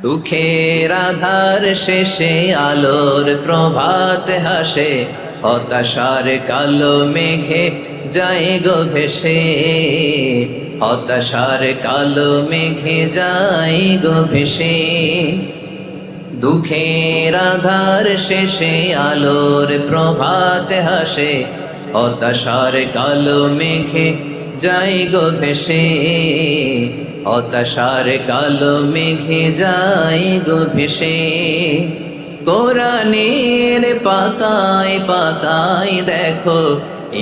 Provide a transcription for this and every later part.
দুঃখের আধার শেষে আলোর প্রভাত হাসে, হতাশার কালো মেঘে যায় গো ভেসে, হতাশার কালো মেঘে যায় গো ভেসে। দুঃখের আধার শেষে আলোর প্রভাত হাসে, হতাশার কালো মেঘে যায় গো ভেসে, হতাশার কালো মেঘে যায় গো ভেসে। কোরআনের পাতায় পাতায় দেখো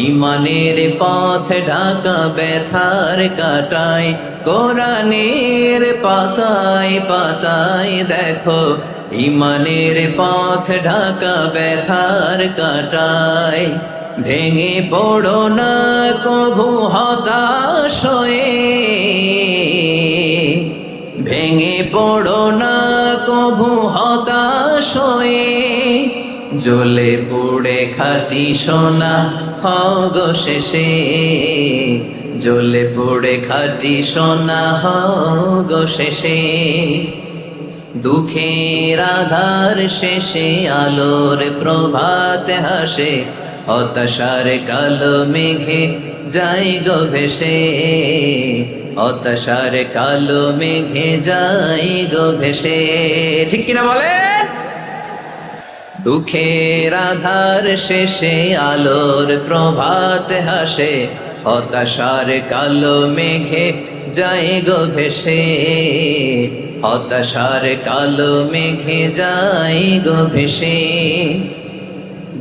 ঈমানের পথ ঢাকা ব্যথার কাটায়, কোরআনের পাতায় পাতায় দেখো ঈমানের পথ ঢাকা ব্যথার কাটায়। ভেঙে পড়ো না কভু হতাশ হয়ে, ভেঙে পড়ো না কভু হতাশ হয়ে, জ্বলে পুড়ে খাঁটি সোনা হও গো শেষে, জ্বলে পুড়ে খাঁটি সোনা হও গো শেষে। দুঃখের আধার শেষে আলোর প্রভাত হাসে, হতাশার কালো মেঘে যায় গো ভেসে, হতাশার কালো মেঘে যায় গো ভেসে। ঠিক কিনা বলে? দুঃখের আধার শেষে আলোর প্রভাত হাসে, হতাশার কালো মেঘে যায় গো ভেসে, হতাশার কালো মেঘে যায় গো ভেসে।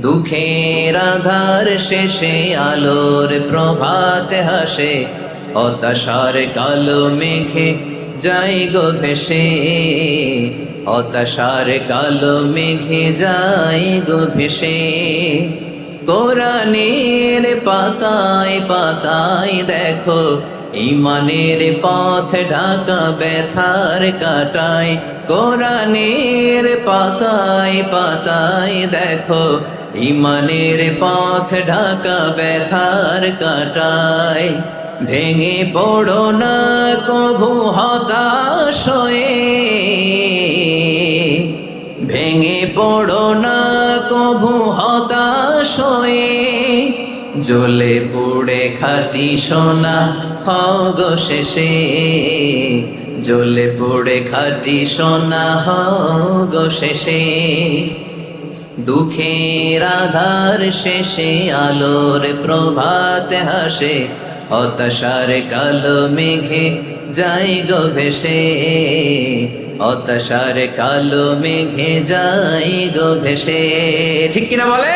দুঃখের আধার শেষে আলোর প্রভাত হাসে, হতাশার কালো মেঘে যায় গো ভেসে, হতাশার কালো মেঘে যায় গো ভেসে। কোরআনের পাতায় পাতায় দেখো ঈমানের পথ ঢাকা ব্যথার কাটায়, কোরআনের পাতায় পাতায় দেখো ঈমানের পথ ঢাকা ব্যথার কাটায়। ভেঙে পড়ো না কভু হতাশ হয়ে, ভেঙে পড়ো না কভু হতাশ হয়ে, জ্বলে পুড়ে খাঁটি সোনা হও গো শেষে, জ্বলে পুড়ে খাঁটি সোনা হও গো শেষে। দুঃখের আধার শেষে আলোর প্রভাত হাসে, হতাশার কালো মেঘে যায় গো ভেসে, হতাশার কালো মেঘে যায় গো ভেসে। ঠিক কিনা বলে?